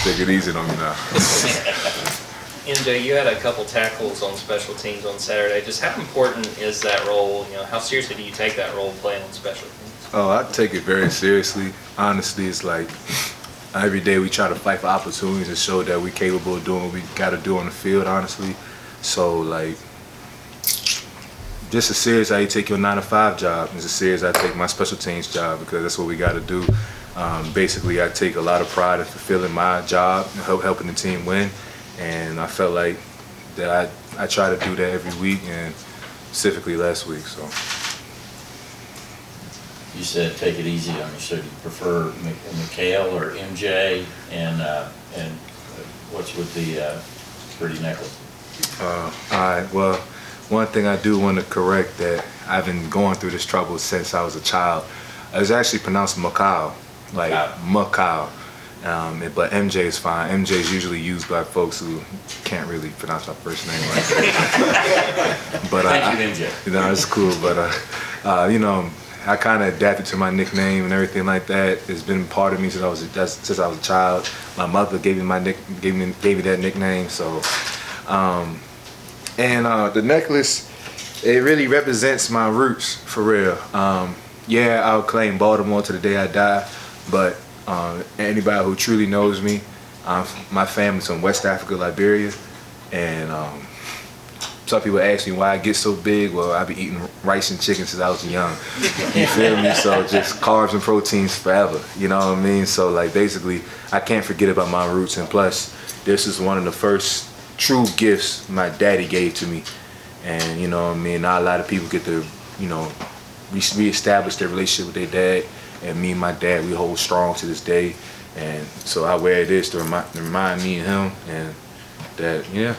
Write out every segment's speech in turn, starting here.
Take it easy on me now. MJ, you had a couple tackles on special teams on Saturday. Just how important is that role? You know, how seriously do you take that role playing on special teams? Oh, I take it very seriously. Honestly, it's like every day we try to fight for opportunities and show that we're capable of doing what we got to do on the field, honestly. So, like, just as serious as I take your 9-to-5 job, as serious as I take my special teams job, because that's what we got to do. Basically, I take a lot of pride in fulfilling my job, helping the team win, and I felt like that I try to do that every week, and specifically last week. So. You said take it easy on you. So do you prefer Mikhail or MJ, and what's with the pretty necklace? All right. Well, one thing I do want to correct that I've been going through this trouble since I was a child. It's actually pronounced Mikhail, like Mikhail. But MJ is fine. MJ is usually used by folks who can't really pronounce my first name like that. But thank you, MJ. You know, it's cool. But you know, I kind of adapted to my nickname and everything like that. It's been part of me since I was a child. My mother gave me that nickname. So, the necklace, it really represents my roots for real. Yeah, I'll claim Baltimore to the day I die, but anybody who truly knows me, my family's from West Africa, Liberia, and some people ask me why I get so big. Well, I've been eating rice and chicken since I was young. You feel me? So just carbs and proteins forever. You know what I mean? So like basically, I can't forget about my roots. And plus, this is one of the first true gifts my daddy gave to me. And you know what I mean? Not a lot of people get to, you know, reestablish their relationship with their dad. And me and my dad, we hold strong to this day. And so I wear this to remind me and him, and that, yeah.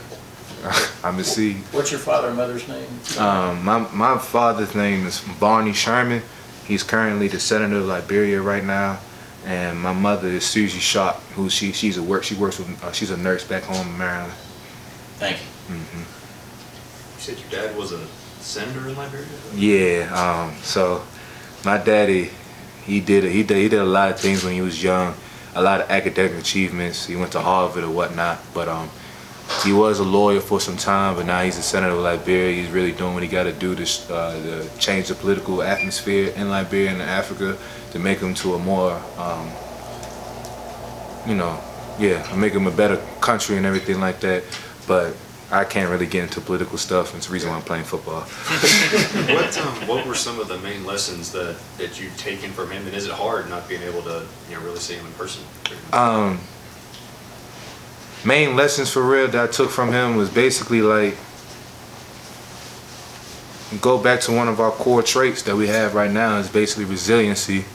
I'm a seed. What's your father and mother's name? My father's name is MJ Sherman. He's currently the senator of Liberia right now, and my mother is Susie Sharp, who she's a nurse back home in Maryland. Thank you. You said your dad was a senator in Liberia? Yeah. So my daddy, he did a lot of things when he was young, a lot of academic achievements. He went to Harvard or whatnot, but he was a lawyer for some time, but now he's a senator of Liberia. He's really doing what he got to do to change the political atmosphere in Liberia and Africa to make them to a more, you know, make them a better country and everything like that. But I can't really get into political stuff, and it's the reason why I'm playing football. What were some of the main lessons that you've taken from him, and is it hard not being able to really see him in person? Main lessons for real that I took from him was basically like, go back to one of our core traits that we have right now is basically resiliency.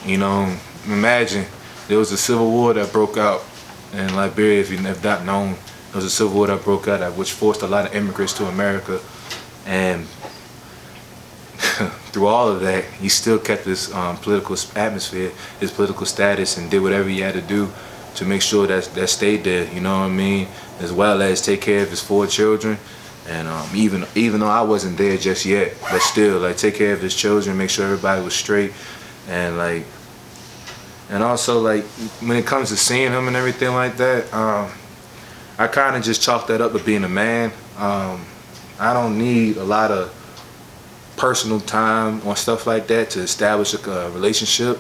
You know, imagine there was a civil war that broke out in Liberia, if you've not known. There was a civil war that broke out which forced a lot of immigrants to America, and through all of that, he still kept his political atmosphere, his political status, and did whatever he had to do to make sure that stayed there, you know what I mean? As well as take care of his 4 children. And even though I wasn't there just yet, but still, like, take care of his children, make sure everybody was straight. And like, and also like, when it comes to seeing him and everything like that, I kind of just chalk that up to being a man. I don't need a lot of personal time or stuff like that to establish a relationship.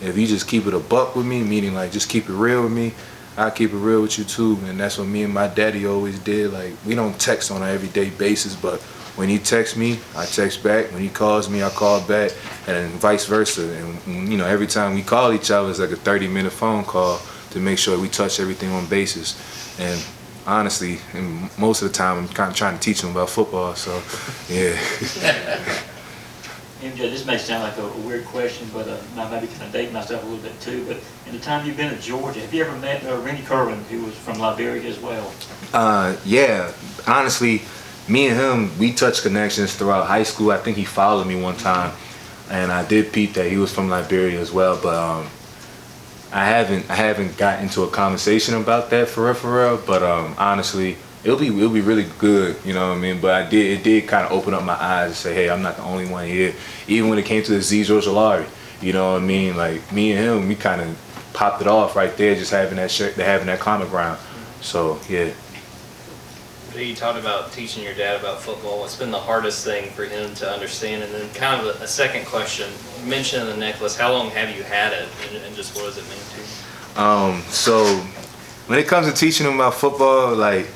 If you just keep it a buck with me, meaning like just keep it real with me, I'll keep it real with you too. And that's what me and my daddy always did. Like, we don't text on an everyday basis, but when he texts me, I text back. When he calls me, I call back, and vice versa. And you know, every time we call each other, it's like a 30-minute phone call to make sure we touch everything on basis. And honestly, and most of the time, I'm kind of trying to teach him about football. So, yeah. MJ, this may sound like a weird question, but I may be kind of dating myself a little bit too, but in the time you've been at Georgia, have you ever met Rennie Kerwin, who was from Liberia as well? Yeah, honestly, me and him, we touched connections throughout high school. I think he followed me one time, and I did peep that he was from Liberia as well, but I haven't got into a conversation about that for real, but honestly, it'll be really good, you know what I mean? But it did kind of open up my eyes and say, hey, I'm not the only one here. Even when it came to the Zero Jalari, you know what I mean? Like, me and him, we kind of popped it off right there, just having that common ground. So yeah. You talked about teaching your dad about football. What's been the hardest thing for him to understand? And then kind of a second question, you mentioned the necklace. How long have you had it, and just what does it mean to you? So when it comes to teaching him about football, like,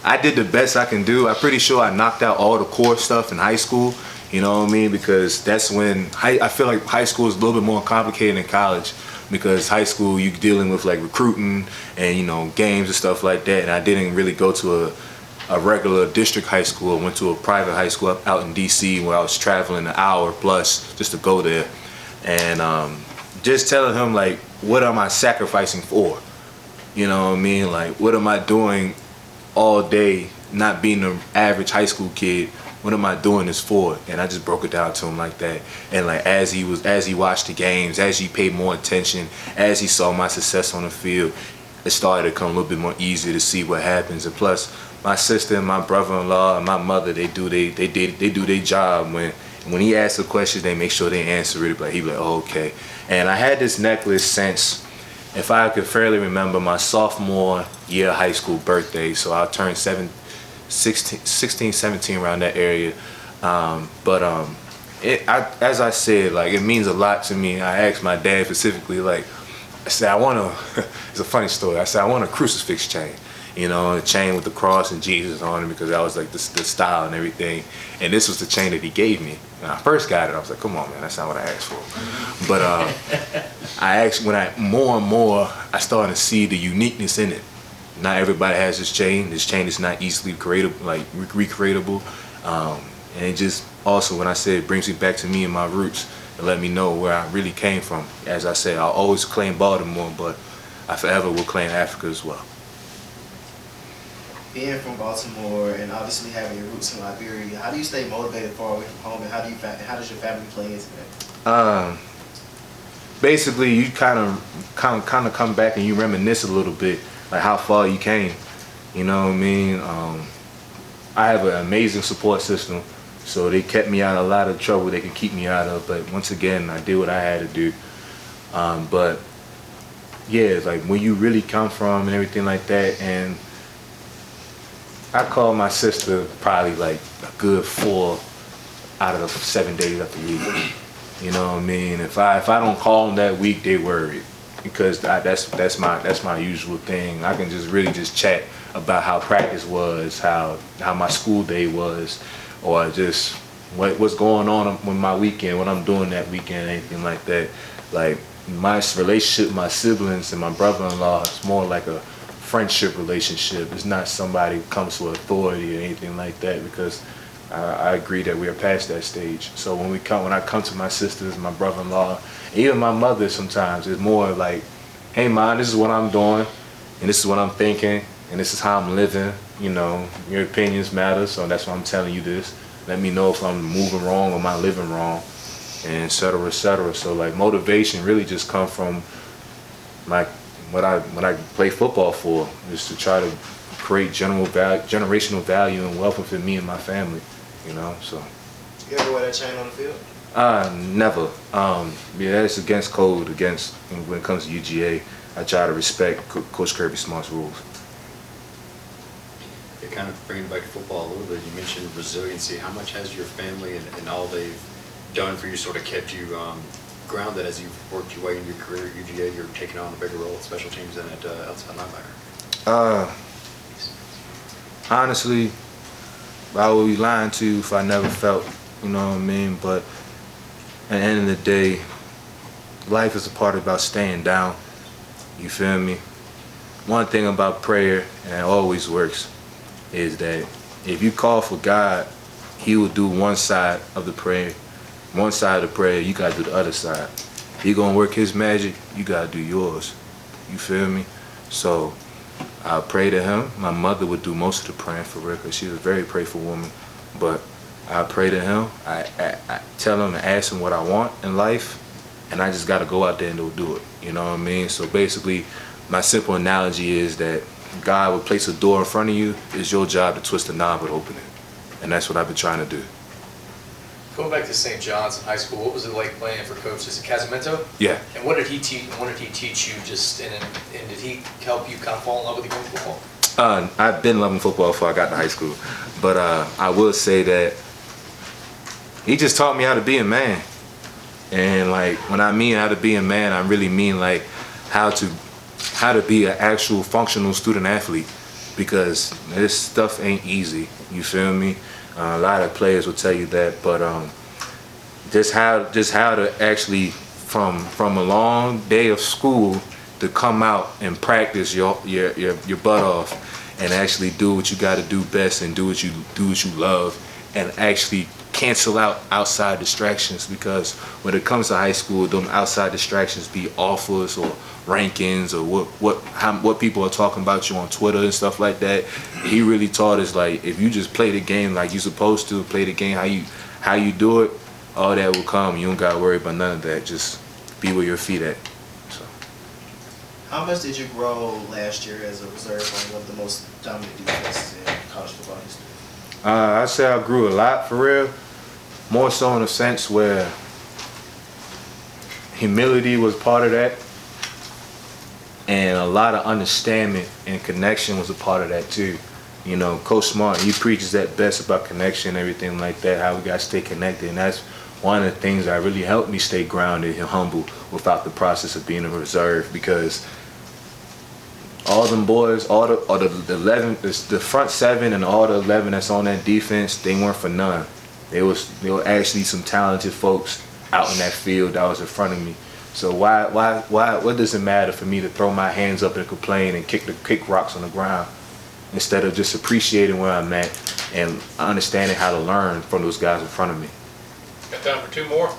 I did the best I can do. I'm pretty sure I knocked out all the core stuff in high school, you know what I mean? Because that's when, I feel like high school is a little bit more complicated than college, because high school you're dealing with like recruiting and, you know, games and stuff like that. And I didn't really go to a regular district high school. I went to a private high school up out in DC where I was traveling an hour plus just to go there. And just telling him, like, what am I sacrificing for? You know what I mean? Like, what am I doing all day not being an average high school kid? What am I doing this for? And I just broke it down to him like that. And like as he watched the games, as he paid more attention, as he saw my success on the field, it started to come a little bit more easy to see what happens. And plus, my sister and my brother-in-law and my mother, they do their job. When he asks a question, they make sure they answer it. But he be like, oh, okay. And I had this necklace since, if I could fairly remember, my sophomore year of high school birthday. So I turned 16, 17 around that area. As I said, like, it means a lot to me. I asked my dad specifically, like, I said, it's a funny story. I said, I want a crucifix chain, you know, a chain with the cross and Jesus on it, because that was like the style and everything. And this was the chain that he gave me. When I first got it, I was like, come on, man, that's not what I asked for. But I asked, more and more, I started to see the uniqueness in it. Not everybody has this chain. This chain is not easily recreatable. And it just also, when I said, it brings me back to me and my roots and let me know where I really came from. As I said, I'll always claim Baltimore, but I forever will claim Africa as well. Being from Baltimore and obviously having your roots in Liberia, how do you stay motivated far away from home, and how does your family play into that? Basically, you kind of come back and you reminisce a little bit, like how far you came. You know what I mean? I have an amazing support system, so they kept me out of a lot of trouble they could keep me out of. But once again, I did what I had to do. But yeah, it's like when you really come from and everything like that. And I call my sister probably like a good 4 out of the 7 days of the week. You know what I mean? If I don't call them that week, they worried, because that's my usual thing. I can just really just chat about how practice was, how my school day was, or just what's going on with my weekend, what I'm doing that weekend, anything like that. Like, my relationship with my siblings and my brother-in-law is more like a friendship relationship. It's not somebody who comes with authority or anything like that, because I agree that we are past that stage. So when I come to my sisters, my brother-in-law, even my mother, sometimes it's more like, hey, Mom, this is what I'm doing, and this is what I'm thinking, and this is how I'm living. You know, your opinions matter, so that's why I'm telling you this. Let me know if I'm moving wrong or am I living wrong, and et cetera, et cetera. So like, motivation really just come from like what I play football for, is to try to create generational value and wealth for me and my family. You know, so. You ever wear that chain on the field? Never. Yeah, that's against code. When it comes to UGA, I try to respect Coach Kirby Smart's rules. Yeah, kind of bringing back to football a little bit, you mentioned resiliency. How much has your family and all they've done for you sort of kept you grounded as you've worked your way in your career at UGA? You're taking on a bigger role at special teams than at outside linebacker. Honestly, I would be lying to you if I never felt, you know what I mean? But at the end of the day, life is a part about staying down. You feel me? One thing about prayer, and it always works, is that if you call for God, He will do one side of the prayer. One side of the prayer, you gotta do the other side. He gonna work His magic, you gotta do yours. You feel me? So I pray to Him. My mother would do most of the praying for real, because she's a very prayerful woman. But I pray to Him. I tell Him and ask Him what I want in life, and I just got to go out there and do it. You know what I mean? So basically, my simple analogy is that God would place a door in front of you. It's your job to twist the knob and open it. And that's what I've been trying to do. Going back to St. John's in high school, what was it like playing for Coach? Is it Casamento? Yeah. And what did he teach? What did he teach you? And did he help you kind of fall in love with the game of football? I've been loving football before I got to high school, but I will say that he just taught me how to be a man. And like when I mean how to be a man, I really mean like how to be an actual functional student athlete, because this stuff ain't easy. You feel me? A lot of players will tell you that, but just how to actually from a long day of school to come out and practice your butt off and actually do what you got to do best and do what you love, and actually cancel out outside distractions, because when it comes to high school, them outside distractions be offers or rankings or what people are talking about you on Twitter and stuff like that. He really taught us, like, if you just play the game like you supposed to, play the game how you do it, all that will come. You don't gotta worry about none of that. Just be where your feet at. So. How much did you grow last year as a reserve on one of the most dominant defenses in college football history? I'd say I grew a lot, for real. More so in a sense where humility was part of that, and a lot of understanding and connection was a part of that too. You know, Coach Smart, he preaches that best about connection and everything like that, how we got to stay connected, and that's one of the things that really helped me stay grounded and humble without the process of being a reserve, because all them boys, all the 11, the front 7 and all the 11 that's on that defense, they weren't for none. They were actually some talented folks out in that field that was in front of me. So what does it matter for me to throw my hands up and complain and kick rocks on the ground, instead of just appreciating where I'm at and understanding how to learn from those guys in front of me? Got time for 2 more?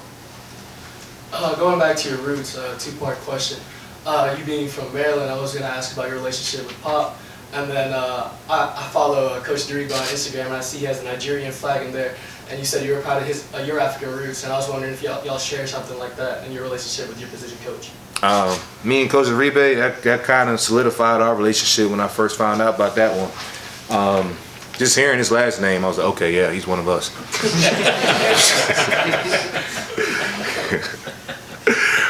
Going back to your roots, 2-part question. You being from Maryland, I was going to ask about your relationship with Pop. And then I follow Coach Deriba on Instagram, and I see he has a Nigerian flag in there. And you said you were proud of your African roots, and I was wondering if y'all share something like that in your relationship with your position coach. Me and Coach Deriba, that kind of solidified our relationship when I first found out about that one. Just hearing his last name, I was like, okay, yeah, he's one of us.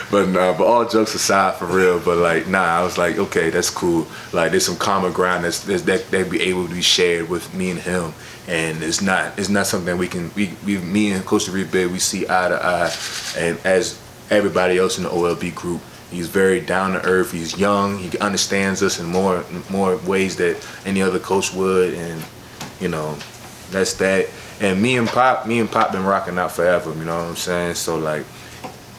But all jokes aside, for real, but like, nah, I was like, okay, that's cool. Like, there's some common ground that be able to be shared with me and him, and it's not something me and Coach Deriba, we see eye to eye, and as everybody else in the OLB group, he's very down to earth. He's young. He understands us in more ways that any other coach would, and you know, that's that. And me and Pop been rocking out forever. You know what I'm saying? So like,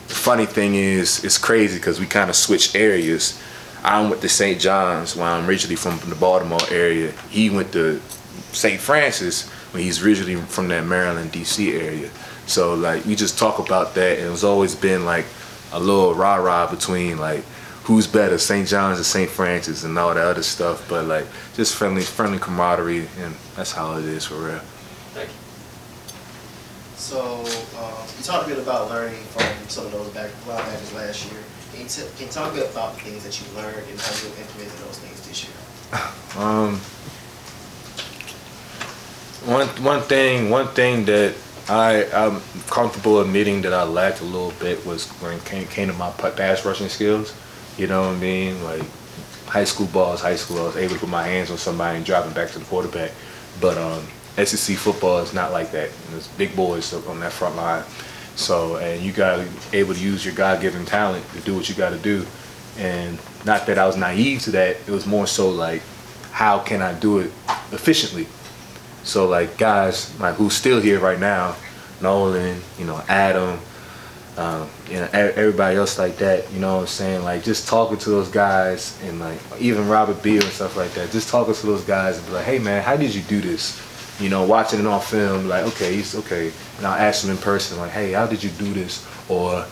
the funny thing is, it's crazy because we kind of switched areas. I went to St. John's when I'm originally from the Baltimore area. He went to St. Francis when he's originally from that Maryland, D.C. area. So like, we just talk about that, and it's always been like a little rah-rah between like who's better, St. John's or St. Francis, and all that other stuff. But like, just friendly camaraderie, and that's how it is for real. Thank you. So you talked a bit about learning from some of those linebackers last year. Can you talk a bit about the things that you learned and how you implemented those things this year? One thing that I'm comfortable admitting that I lacked a little bit was when it came to my pass rushing skills. You know what I mean? Like, high school ball is high school. I was able to put my hands on somebody and drop it back to the quarterback. But SEC football is not like that. There's big boys on that front line. So, and you got to be able to use your God-given talent to do what you got to do. And not that I was naive to that. It was more so like, how can I do it efficiently? So like, guys like who's still here right now, Nolan, you know, Adam, you know, everybody else like that, you know what I'm saying? Like, just talking to those guys, and like even Robert Beal and stuff like that, just talking to those guys and be like, hey man, how did you do this? You know, watching it on film, like, okay, he's okay. And I'll ask him in person, like, hey, how did you do this? Or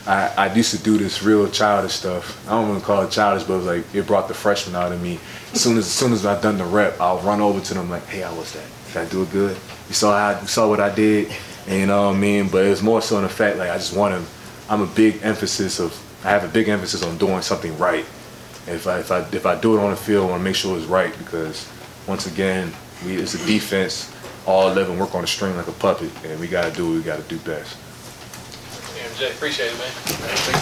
I used to do this real childish stuff. I don't want to call it childish, but it was like, it brought the freshman out of me. As soon as I've done the rep, I'll run over to them like, hey, how was that? Did I do it good? You saw what I did? And you know what I mean? But it's more so in the fact, like, I have a big emphasis on doing something right. If I do it on the field, I want to make sure it's right, because once again, it's a defense. all 11 work on the string like a puppet, and we got to do what we got to do best. MJ, appreciate it, man.